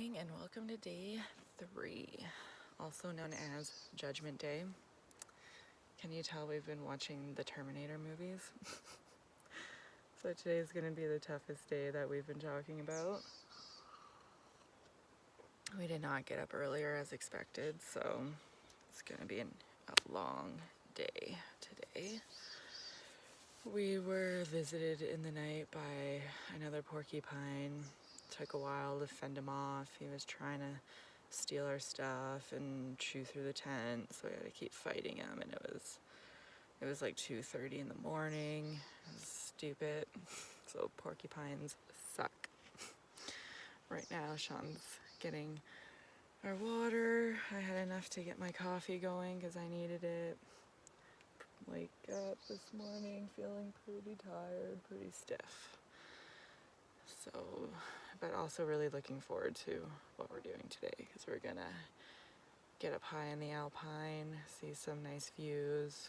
morning and welcome to day 3, also known as Judgment Day. Can you tell we've been watching the Terminator movies? So today's going to be the toughest day that we've been talking about. We did not get up earlier as expected, so it's going to be a long day today. We were visited in the night by another porcupine. Took a while to fend him off. He was trying to steal our stuff and chew through the tent, so we had to keep fighting him, and it was like 2:30 in the morning. It was stupid. So porcupines suck. Right now Sean's getting our water. I had enough to get my coffee going because I needed it. Wake up this morning feeling pretty tired, pretty stiff. So, but also really looking forward to what we're doing today because we're gonna get up high in the Alpine, see some nice views.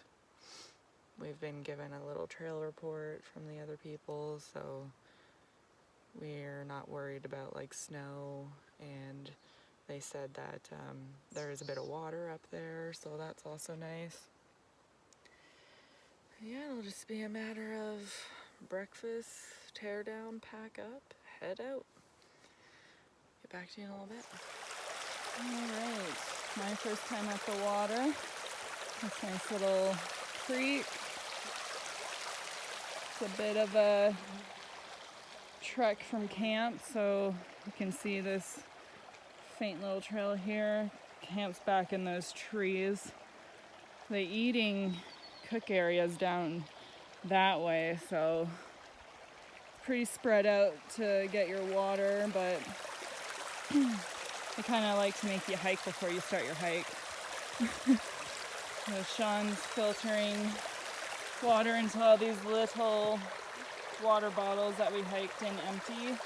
We've been given a little trail report from the other people, so we're not worried about like snow, and they said that there is a bit of water up there, so that's also nice. Yeah, it'll just be a matter of breakfast, tear down, pack up, head out. Get back to you in a little bit. Alright, my first time at the water. This nice little creek. It's a bit of a trek from camp, so you can see this faint little trail here. Camp's back in those trees. The eating cook area's down that way, so it's pretty spread out to get your water, but I kind of like to make you hike before you start your hike. So Sean's filtering water into all these little water bottles that we hiked in empty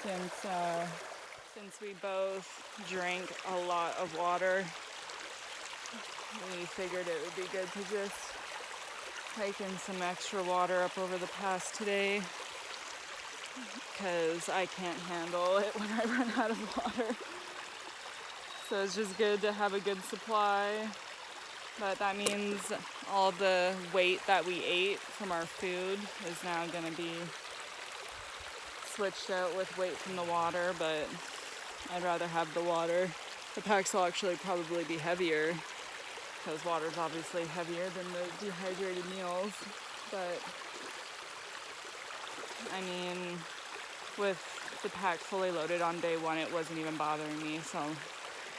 since we both drank a lot of water. We figured it would be good to just hike in some extra water up over the pass today because I can't handle it when I run out of water. So it's just good to have a good supply, but that means all the weight that we ate from our food is now going to be switched out with weight from the water, but I'd rather have the water. The packs will actually probably be heavier because water is obviously heavier than the dehydrated meals, but I mean, with the pack fully loaded on day 1, it wasn't even bothering me, so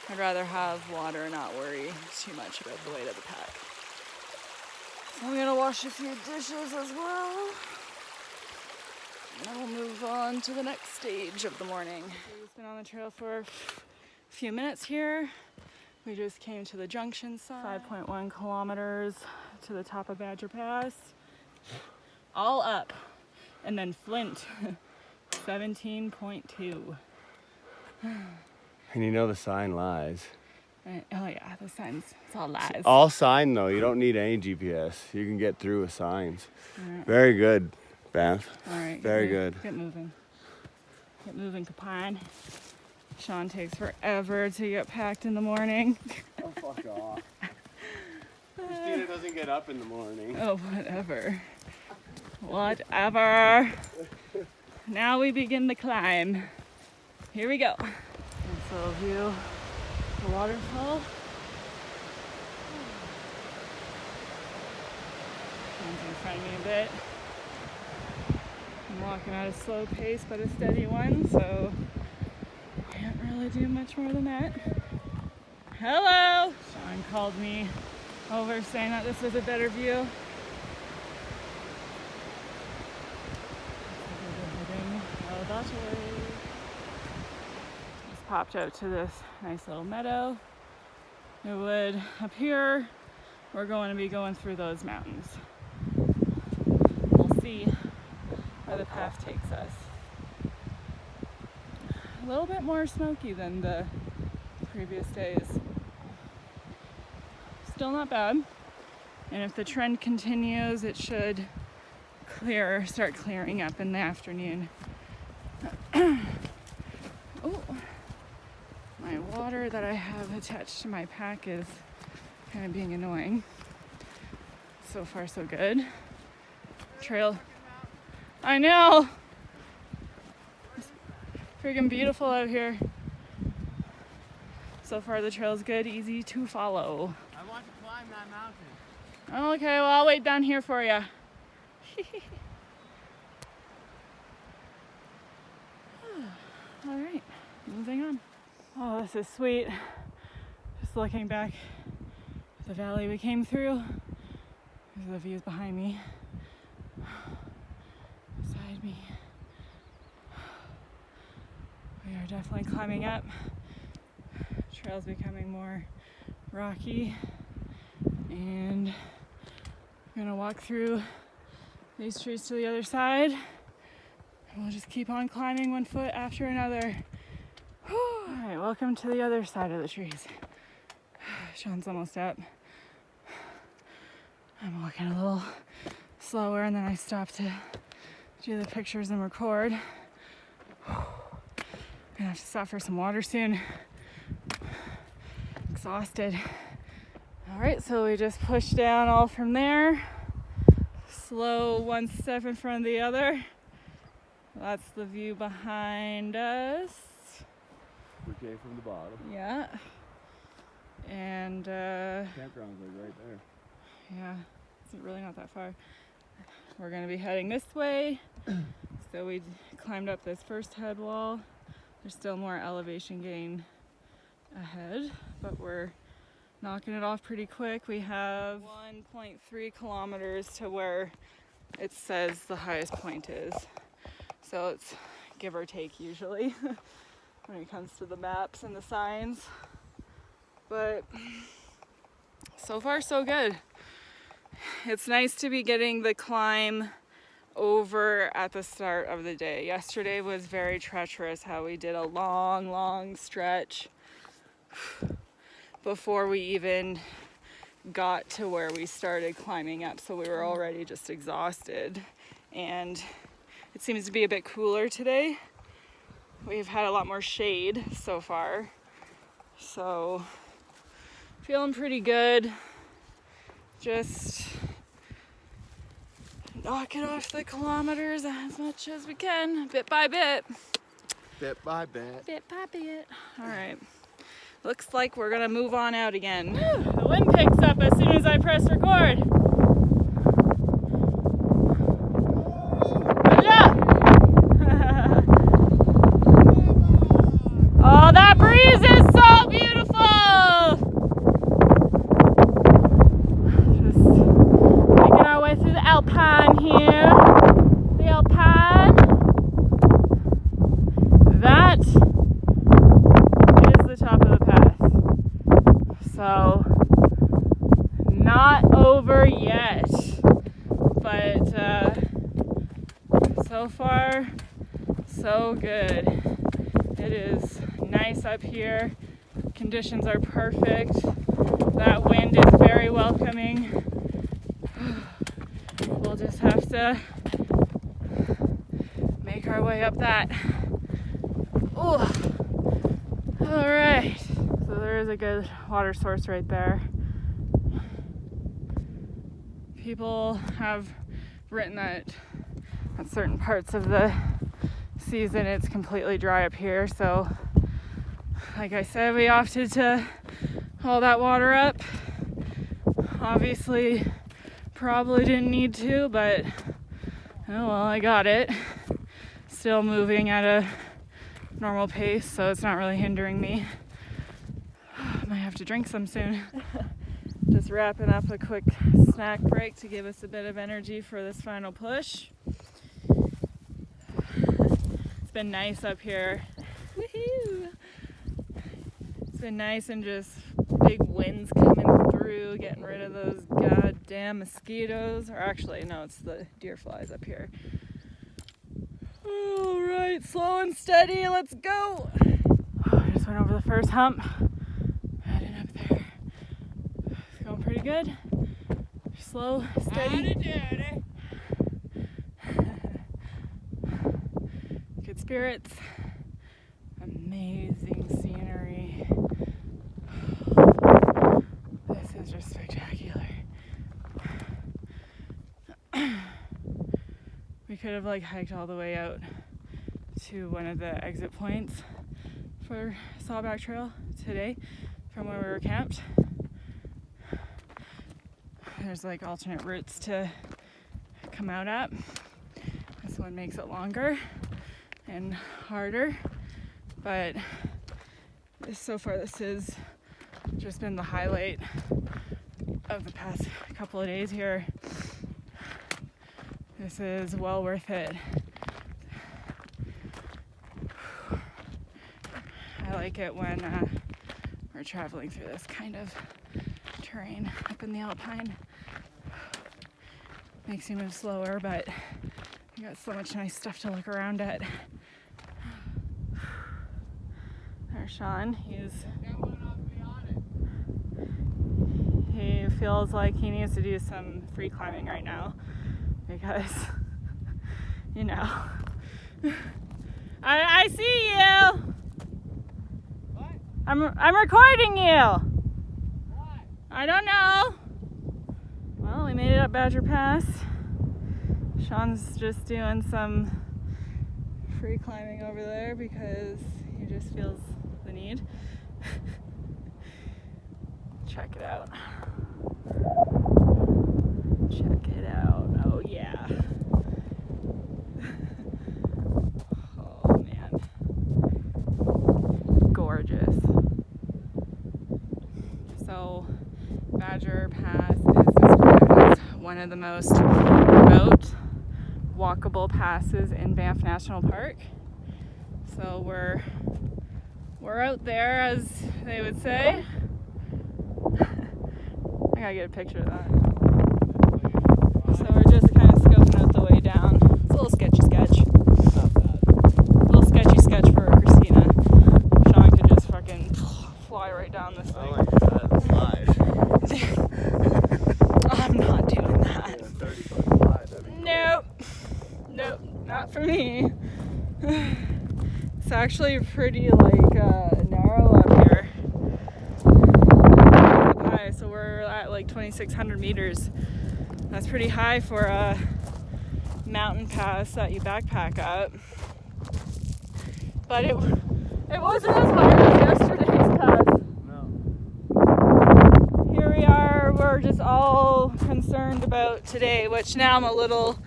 I'd rather have water and not worry too much about the weight of the pack. So I'm gonna wash a few dishes as well, and then we'll move on to the next stage of the morning. We've been on the trail for a few minutes here. We just came to the junction side, 5.1 kilometers to the top of Badger Pass, all up, and then Flint, 17.2. And you know the sign lies. Right. Oh yeah, the signs, it's all lies. It's all sign though, you don't need any GPS. You can get through with signs. Right. Very good, Beth. All right. Very good. Get moving. Get moving, Capine. Sean takes forever to get packed in the morning. Oh, fuck off. Christina doesn't get up in the morning. Oh, whatever. Whatever. Now we begin the climb. Here we go. Nice little view of the waterfall. Sean's in front of me a bit. I'm walking at a slow pace, but a steady one, so can't really do much more than that. Hello! Sean called me over saying that this was a better view. Oh, that way. Just popped out to this nice little meadow. It would appear we're going to be going through those mountains. We'll see where the path takes us. A little bit more smoky than the previous days. Still not bad. And if the trend continues, it should start clearing up in the afternoon. Oh, water that I have attached to my pack is kind of being annoying. So far, so good. Trail. I know! It's freaking beautiful out here. So far, the trail's good, easy to follow. I want to climb that mountain. Okay, well, I'll wait down here for you. All right, moving on. Oh, this is sweet. Just looking back at the valley we came through. There's the views behind me. Beside me. We are definitely climbing up. Trail's becoming more rocky. And we're gonna walk through these trees to the other side. And we'll just keep on climbing one foot after another. All right, welcome to the other side of the trees. Sean's almost up. I'm walking a little slower and then I stop to do the pictures and record. Gonna have to stop for some water soon. Exhausted. All right, so we just push down all from there. Slow one step in front of the other. That's the view behind us. We came from the bottom. Yeah. And Campground's like right there. yeah, it's really not that far. We're gonna be heading this way. So we climbed up this first head wall. There's still more elevation gain ahead, but we're knocking it off pretty quick. We have 1.3 kilometers to where it says the highest point is. So it's give or take usually when it comes to the maps and the signs. But so far so good. It's nice to be getting the climb over at the start of the day. Yesterday was very treacherous, how we did a long stretch before we even got to where we started climbing up. So we were already just exhausted. And it seems to be a bit cooler today. We've had a lot more shade so far. So feeling pretty good. Just knocking off the kilometers as much as we can, bit by bit. Bit by bit. Bit by bit. All right. Looks like we're gonna move on out again. Whew, the wind picks up as soon as I press record. Good job. Oh, that breeze is so beautiful. Just making our way through the Alpine here. The Alpine. That is the top of the path. So, not over yet. But so far, so good. It is nice up here. Conditions are perfect. That wind is very welcoming. We'll just have to make our way up that. Oh, all right. So there is a good water source right there. People have written that at certain parts of the season it's completely dry up here. So, like I said, we opted to haul that water up. Obviously, probably didn't need to, but oh well, I got it. Still moving at a normal pace, so it's not really hindering me. Might have to drink some soon. Just wrapping up a quick snack break to give us a bit of energy for this final push. It's been nice up here. Woohoo! It's been nice and just big winds coming through, getting rid of those goddamn mosquitoes. Or actually, no, it's the deer flies up here. All right, slow and steady, let's go. I just went over the first hump. Heading up there. It's going pretty good. Slow, steady. Good spirits. Amazing scenery. We could have like hiked all the way out to one of the exit points for Sawback Trail today from where we were camped. There's like alternate routes to come out at. This one makes it longer and harder, but so far this has just been the highlight of the past couple of days here. This is well worth it. I like it when we're traveling through this kind of terrain up in the Alpine. Makes you move slower, but you got so much nice stuff to look around at. There's Sean. He feels like he needs to do some free climbing right now because, you know, I see you. What? I'm recording you. Why? I don't know. Well, we made it up Badger Pass. Sean's just doing some free climbing over there because he just feels the need. Check it out. Check it out. Oh yeah. Oh man. Gorgeous. So Badger Pass is described as one of the most remote walkable passes in Banff National Park. So we're out there, as they would say. I gotta get a picture of that. So we're just kind of scoping out the way down. It's a little sketchy sketch. Not bad. A little sketchy sketch for Christina. Sean could just fucking fly right down this I thing. like that slide. I'm not doing that. 30-foot slide. That'd be cool. Nope, not for me. It's actually pretty like narrow up here. High, so we're at like 2,600 meters. That's pretty high for a mountain pass that you backpack up. But it wasn't as high as yesterday's pass. No. Here we are. We're just all concerned about today, which now I'm a little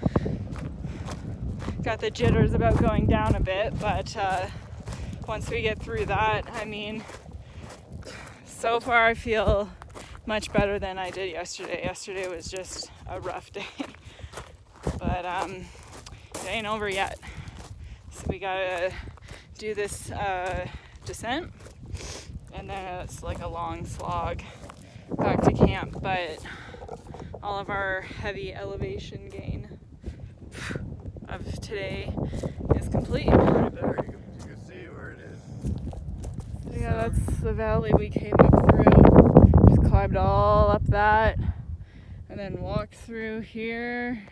got the jitters about going down a bit, but once we get through that, I mean, so far I feel much better than I did yesterday. Yesterday was just a rough day, but it ain't over yet. So we gotta do this descent, and then it's like a long slog back to camp, but all of our heavy elevation gain of today is complete. Right there, you can see where it is. Yeah, that's the valley we came up through. Just climbed all up that and then walked through here,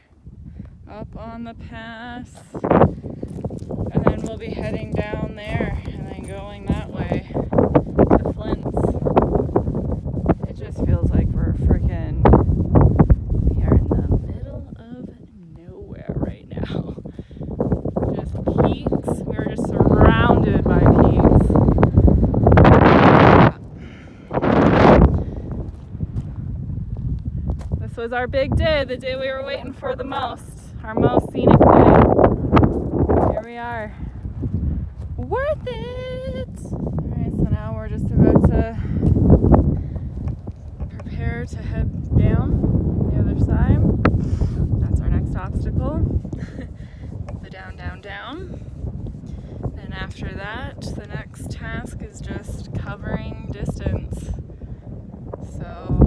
up on the pass, and then we'll be heading down there and then going that way to Flints. It just feels like we are in the middle of nowhere right now. Just peaks. We were just surrounded by peaks. This was our big day, the day we were waiting for the most, our most scenic day. Here we are. Worth it! Alright, so now we're just about to prepare to head down the other side. That's our next obstacle. The down, down, down. And after that, the next task is just covering distance. So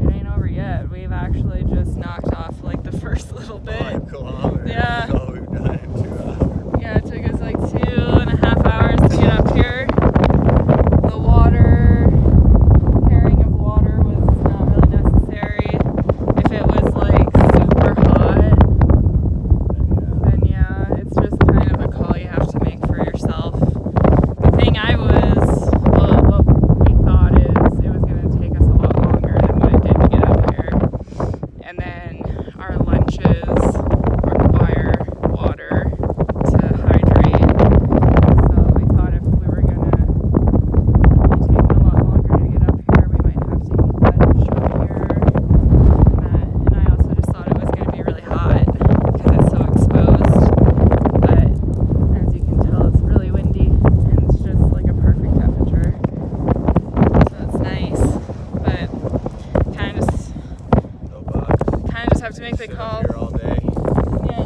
it ain't over yet. We've actually just knocked off like the first little bit. 5 kilometers. Yeah. So we've done it in 2 hours. Yeah, it took us like 2.5 hours to get up here. The water, carrying of water was not really necessary. If it was like super hot, then yeah, it's just kind of a call you have to make for yourself. The thing what we thought is it was going to take us a lot longer than what it did to get up here. And then our lunches require been up here all day. Yeah.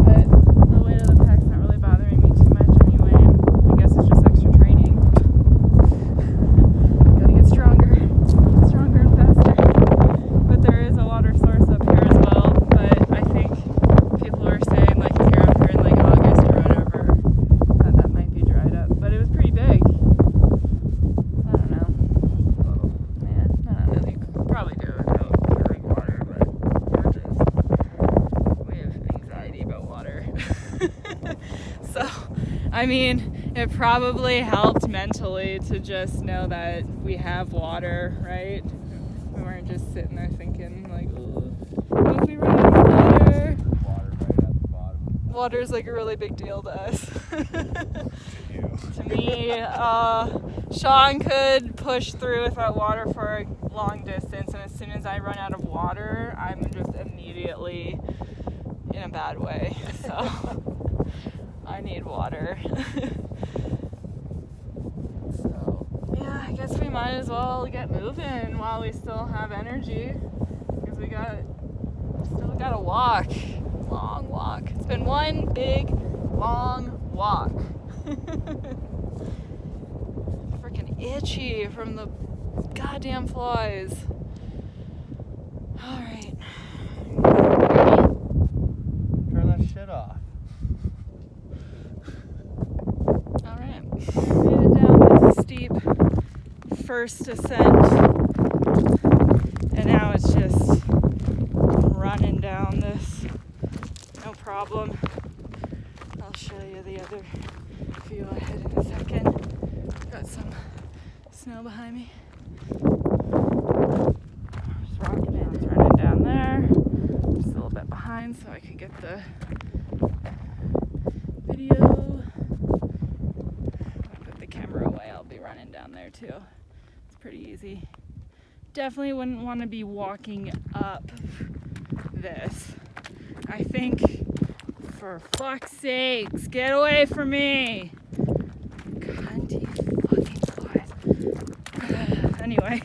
But the weight of the pack's not really bothering me too much anyway. I guess it's just extra training. Gotta get stronger and faster. But there is a water source up here as well. But I think people were saying, like, if you're up here in like August or whatever, that might be dried up. But it was pretty big. I don't know. Yeah, I don't know. You could probably do it without pouring water, but we have anxiety about water. So, I mean, it probably helped mentally to just know that we have water, right? We weren't just sitting there thinking, like, oh, what if we run out of water? Water right at the bottom. Water's like a really big deal to us. To me, Sean could push through without water for a long distance, and as soon as I run out of water, I'm just immediately in a bad way. So I need water. So yeah, I guess we might as well get moving while we still have energy, because we still got to walk. Long walk. It's been one big long walk. Freaking itchy from the goddamn flies. Alright. Turn that shit off. Alright. Made it down this steep first ascent. And now it's just running down this. No problem. I'll show you the other view ahead in a second. Got some snow behind me. Just rocking it. It's running down there. Just a little bit behind so I can get the video. I'll put the camera away. I'll be running down there too. It's pretty easy. Definitely wouldn't want to be walking up this. I think, for fuck's sakes, get away from me! Cunty fucking flies. Anyway,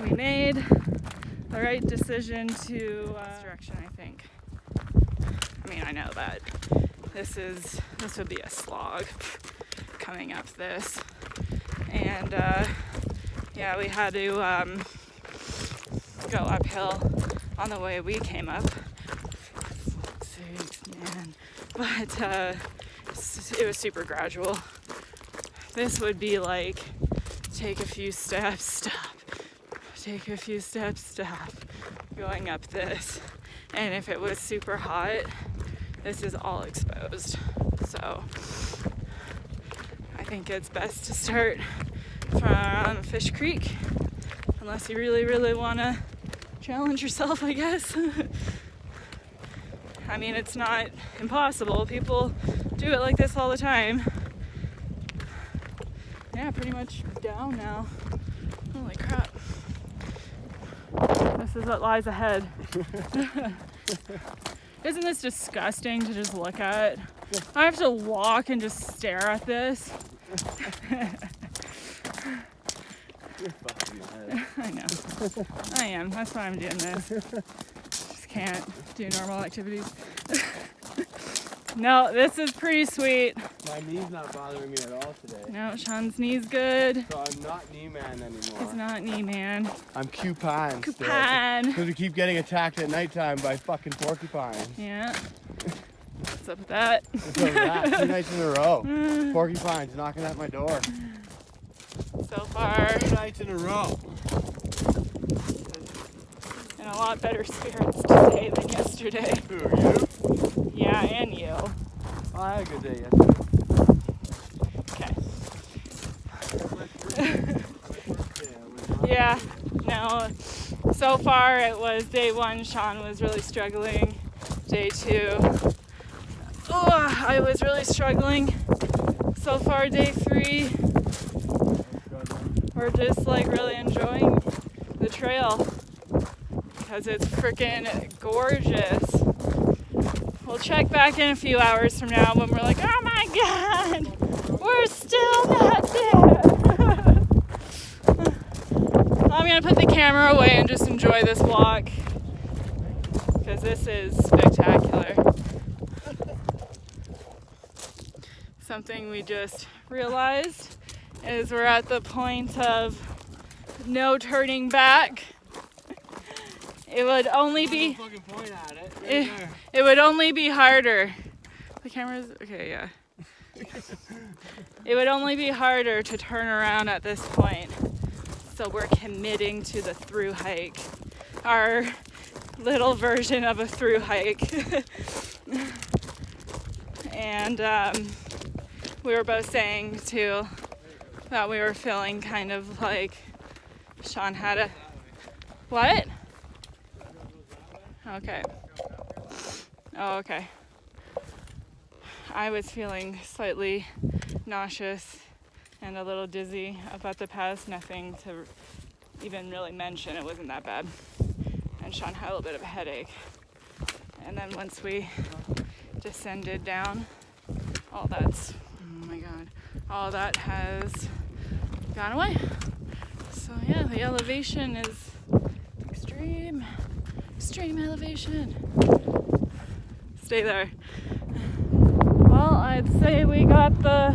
we made the right decision to this direction, I think. I mean, I know that this would be a slog coming up this. And yeah, we had to go uphill on the way we came up. Man. But it was super gradual. This would be like take a few steps, stop, take a few steps, stop, going up this. And if it was super hot, this is all exposed. So I think it's best to start from Fish Creek, unless you really, really want to challenge yourself, I guess. I mean, it's not impossible. People do it like this all the time. Yeah, pretty much down now. Holy crap. This is what lies ahead. Isn't this disgusting to just look at? I have to walk and just stare at this. You're fucking mad. I know. I am. That's why I'm doing this. Just can't do normal activities. No, this is pretty sweet. My knee's not bothering me at all today. No, Sean's knee's good. So I'm not knee man anymore. He's not knee man. I'm cupine. Cupine. Because we keep getting attacked at nighttime by fucking porcupines. Yeah. What's up with that? So that 2 nights in a row. Porcupines knocking at my door. So far, 2 nights in a row. in a lot better spirits today than yesterday. Who are you? Yeah, and you. Oh, I had a good day yesterday. Okay. Yeah, no. So far it was day 1, Sean was really struggling. Day 2, I was really struggling. So far day 3, we're just like really enjoying the trail because it's freaking gorgeous. We'll check back in a few hours from now when we're like, oh my god, we're still not there. I'm gonna put the camera away and just enjoy this walk. because this is spectacular. Something we just realized is we're at the point of no turning back. It would only be fucking point at it. Right there. it would only be harder. The camera's okay, yeah. It would only be harder to turn around at this point. So we're committing to the through hike. Our little version of a through hike. And we were both saying too that we were feeling kind of like Sean had a what? Okay. Oh, okay. I was feeling slightly nauseous and a little dizzy up at the pass. Nothing to even really mention. It wasn't that bad. And Sean had a little bit of a headache. And then once we descended down, all that's, oh my God, all that has gone away. So yeah, the elevation is extreme elevation. Stay there. Well, I'd say we got the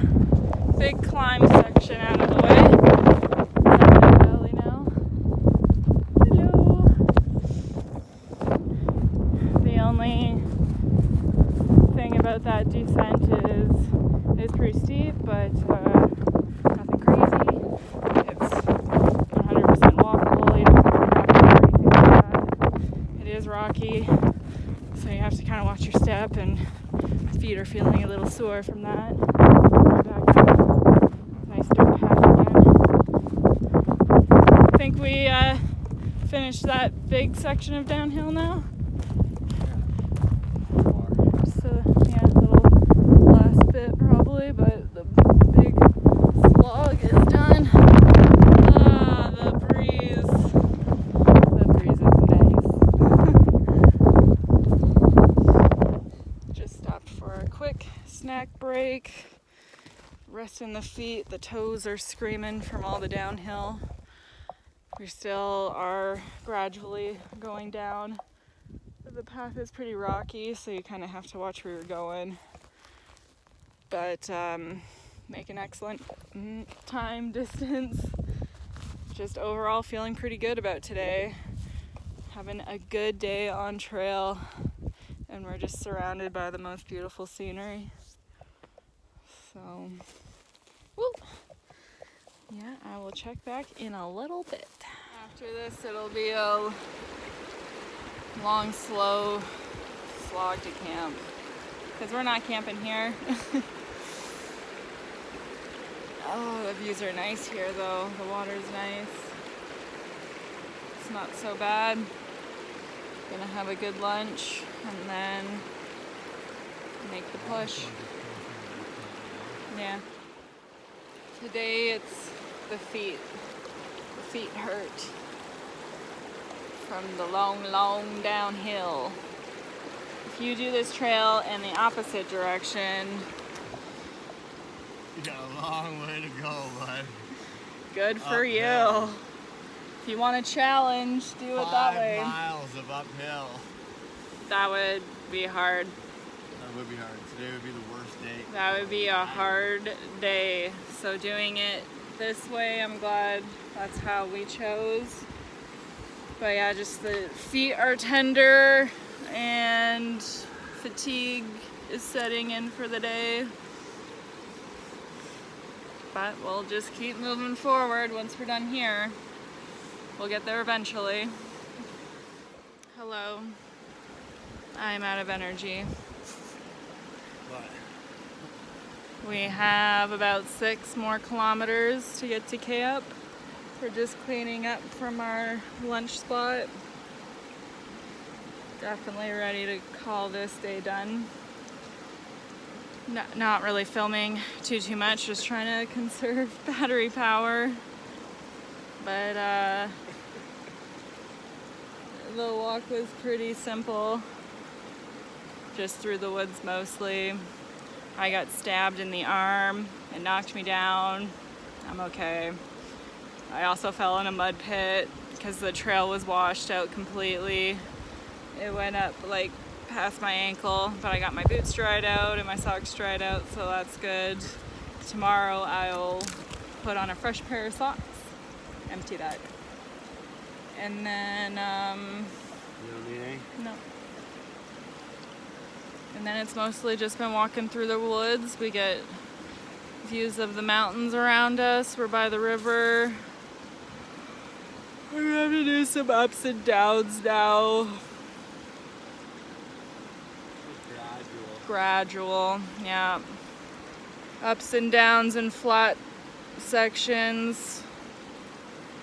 big climb section out of the way. Down the valley now. Hello. The only thing about that descent is it's pretty steep, but nothing crazy. It's 100% walkable. You don't have to or anything like that. It is rocky, so you have to kind of watch your step, and my feet are feeling a little sore from that. We're back to nice dirt path again. I think we finished that big section of downhill now. So yeah, little last bit probably, but the big slog is done. Ah, the breeze is nice. Just stopped for a quick snack break, resting the feet. The toes are screaming from all the downhill. We still are gradually going down. The path is pretty rocky, so you kind of have to watch where you're going. But make an excellent time distance. Just overall feeling pretty good about today. Having a good day on trail. And we're just surrounded by the most beautiful scenery. So, woo. Yeah, I will check back in a little bit. After this, it'll be a long, slow slog to camp. Because we're not camping here. Oh, the views are nice here though. The water's nice. It's not so bad. Gonna have a good lunch and then make the push. Yeah. Today it's the feet. The feet hurt from the long downhill. If you do this trail in the opposite direction, You got a long way to go, bud. good for you. Uphill. If you want a challenge, do it that way. 5 miles of uphill. That would be hard. That would be hard. Today would be the worst day. That would be a hard day. So doing it this way, I'm glad that's how we chose. But yeah, just the feet are tender and fatigue is setting in for the day. But we'll just keep moving forward. Once we're done here, we'll get there eventually. Hello. I'm out of energy. But We have about 6 more kilometers to get to camp. We're just cleaning up from our lunch spot. Definitely ready to call this day done. Not really filming too much, just trying to conserve battery power. But the walk was pretty simple. Just through the woods mostly. I got stabbed in the arm. It knocked me down. I'm okay. I also fell in a mud pit because the trail was washed out completely. It went up like past my ankle, but I got my boots dried out and my socks dried out, so that's good. Tomorrow I'll put on a fresh pair of socks, empty that. And then, You don't need any? no. And then it's mostly just been walking through the woods. We get views of the mountains around us. We're by the river. We're gonna have to do some ups and downs now. Gradual, yeah. Ups and downs and flat sections.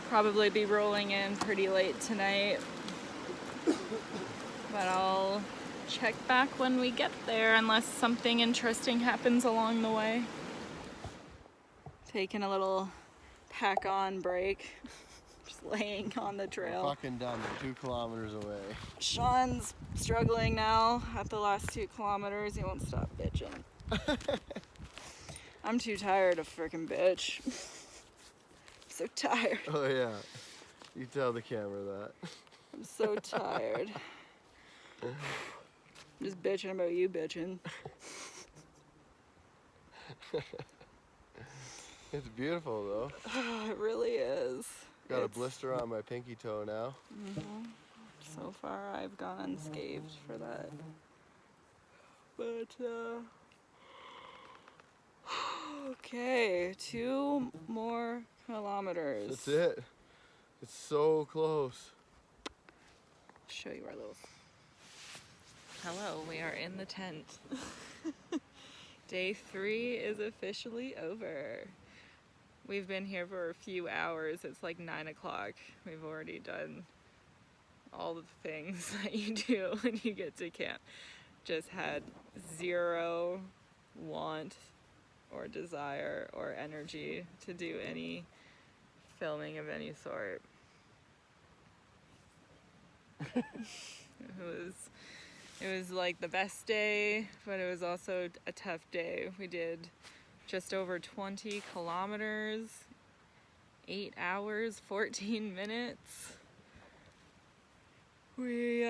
Probably be rolling in pretty late tonight. But I'll check back when we get there unless something interesting happens along the way. Taking a little pack on break. Just laying on the trail. We're fucking done. We're 2 kilometers away. Sean's struggling now at the last 2 kilometers. He won't stop bitching. I'm too tired to frickin' bitch. I'm so tired. Oh yeah. You tell the camera that. I'm so tired. I'm just bitching about you bitching. It's beautiful though. It really is. Got a blister on my pinky toe now. So far I've gone unscathed for that. But okay, 2 more kilometers. That's it. It's so close. Show you our little. Hello, we are in the tent. Day 3 is officially over. We've been here for a few hours. It's like 9 o'clock. We've already done all the things that you do when you get to camp. Just had zero want or desire or energy to do any filming of any sort. It was like the best day, but it was also a tough day. We did just over 20 kilometers, 8 hours, 14 minutes. We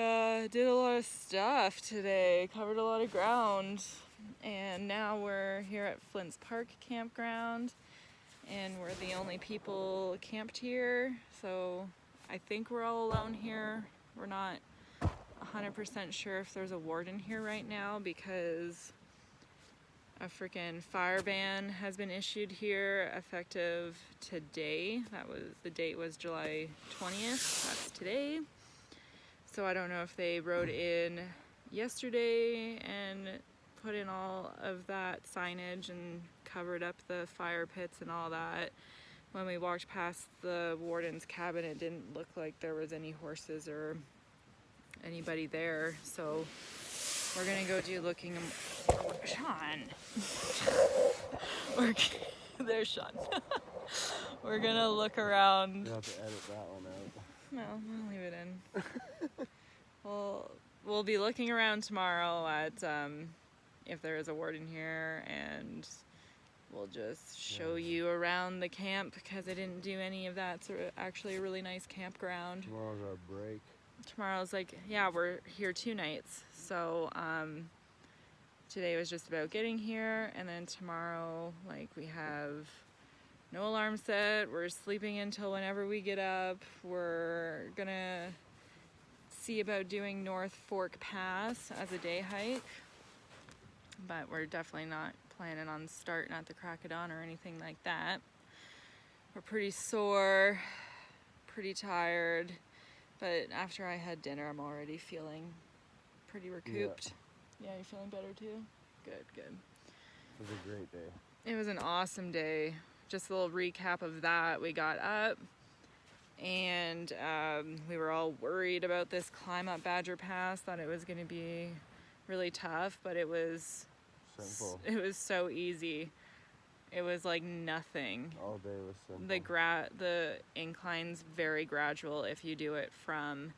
did a lot of stuff today, covered a lot of ground, and now we're here at Flints Park Campground, and we're the only people camped here, so I think we're all alone here. We're not 100% sure if there's a warden here right now because a freaking fire ban has been issued here effective today. The date was July 20th. That's today. So I don't know if they rode in yesterday and put in all of that signage and covered up the fire pits and all that. When we walked past the warden's cabin, it didn't look like there was any horses or anybody there. So we're gonna go do looking. Sean. There's Sean. We're gonna look around. You have to edit that one out. No, I'll leave it in. We'll be looking around tomorrow at if there is a warden here, and we'll just show you around the camp because I didn't do any of that. It's actually a really nice campground. Tomorrow's our break. Tomorrow's we're here 2 nights. So today was just about getting here, and then tomorrow, we have no alarm set. We're sleeping until whenever we get up. We're gonna see about doing North Fork Pass as a day hike, but we're definitely not planning on starting at the crack of dawn or anything like that. We're pretty sore, pretty tired, but after I had dinner, I'm already feeling pretty recouped. Yeah, you feeling better too? Good, good. It was a great day. It was an awesome day. Just a little recap of that. We got up and we were all worried about this climb up Badger Pass, thought it was going to be really tough, but it was Simple. It was so easy. It was like nothing. All day was simple. The incline's very gradual if you do it from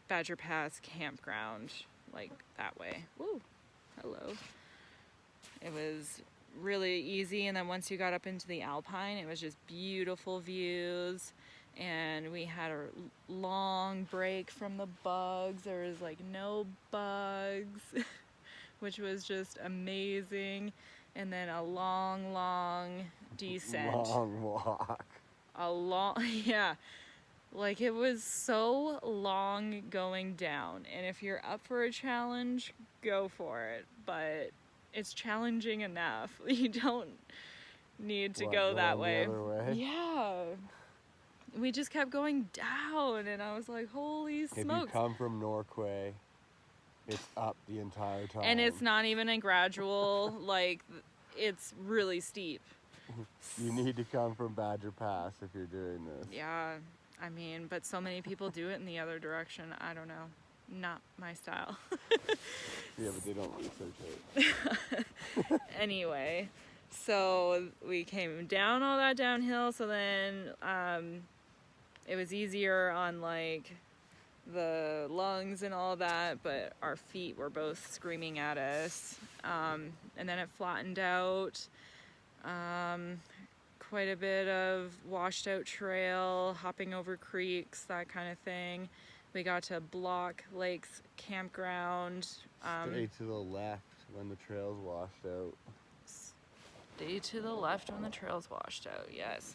Badger Pass campground, like that way. Woo, hello. It was really easy, and then once you got up into the Alpine, it was just beautiful views, and we had a long break from the bugs. There was like no bugs, which was just amazing. And then a long descent. Long walk. Yeah. Like, it was so long going down. And if you're up for a challenge, go for it. But it's challenging enough. You don't need to go that way. The other way? Yeah. We just kept going down, and I was like, holy smokes. If you come from Norquay, it's up the entire time. And it's not even a gradual, like, it's really steep. You need to come from Badger Pass if you're doing this. Yeah, I mean, but so many people do it in the other direction. I don't know. Not my style. Yeah, but they don't research it. Anyway, so we came down all that downhill, so then it was easier on like the lungs and all that, but our feet were both screaming at us. And then it flattened out. Quite a bit of washed out trail, hopping over creeks, that kind of thing. We got to Block Lakes Campground. Stay to the left when the trail's washed out. Stay to the left when the trail's washed out, yes.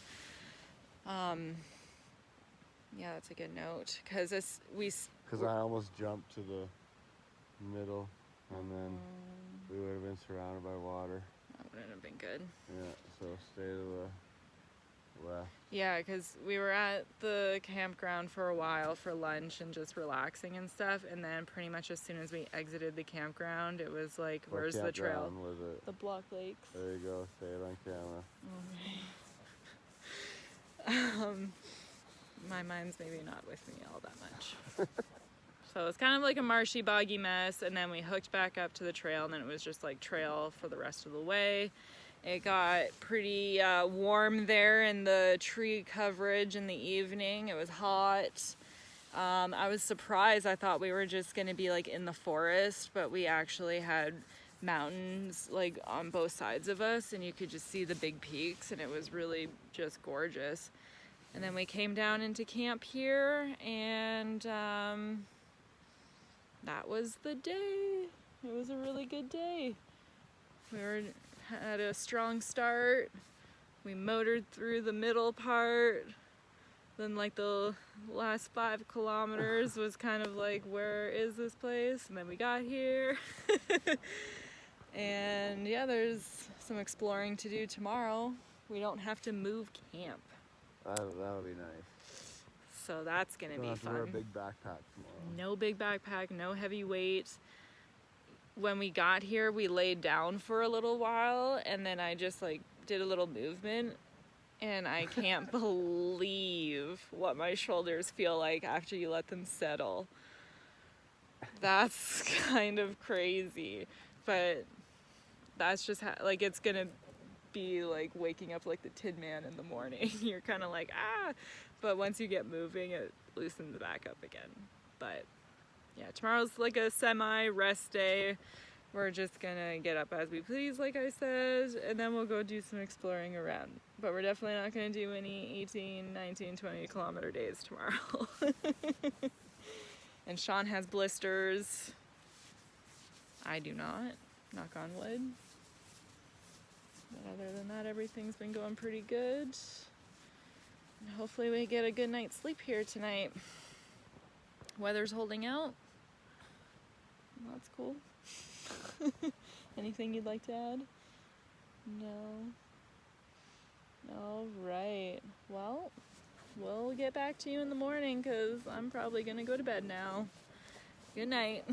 Yeah, that's a good note, because Because I almost jumped to the middle, and then we would have been surrounded by water. That wouldn't have been good. Yeah, so stay to the left. Yeah, because we were at the campground for a while for lunch and just relaxing and stuff, and then pretty much as soon as we exited the campground, it was like, What where's the trail? campground was it? The Block Lakes. There you go, say it on camera. My mind's maybe not with me all that much. So it's kind of like a marshy, boggy mess, and then we hooked back up to the trail, and then it was just like trail for the rest of the way. It got pretty warm there in the tree coverage in the evening. It was hot. I was surprised. I thought we were just going to be like in the forest, but we actually had mountains like on both sides of us, and you could just see the big peaks, and it was really just gorgeous. And then we came down into camp here, and that was the day. It was a really good day. We had a strong start. We motored through the middle part. Then like the last 5 kilometers was kind of like, where is this place? And then we got here. And yeah, there's some exploring to do tomorrow. We don't have to move camp. That'll be nice. So that's gonna Don't be have to fun. wear a big backpack tomorrow. No big backpack, no heavy weight. When we got here, we laid down for a little while, and then I just like did a little movement, and I can't believe what my shoulders feel like after you let them settle. That's kind of crazy, but that's just like it's gonna be like waking up like the Tin Man in the morning. You're kind of like, ah, but once you get moving, it loosens back up again. But yeah, tomorrow's like a semi-rest day. We're just gonna get up as we please, like I said, and then we'll go do some exploring around. But we're definitely not gonna do any 18, 19, 20 kilometer days tomorrow. And Sean has blisters. I do not, knock on wood. But other than that, everything's been going pretty good. And hopefully we get a good night's sleep here tonight. Weather's holding out. That's cool. Anything you'd like to add? No. All right. Well, we'll get back to you in the morning because I'm probably going to go to bed now. Good night.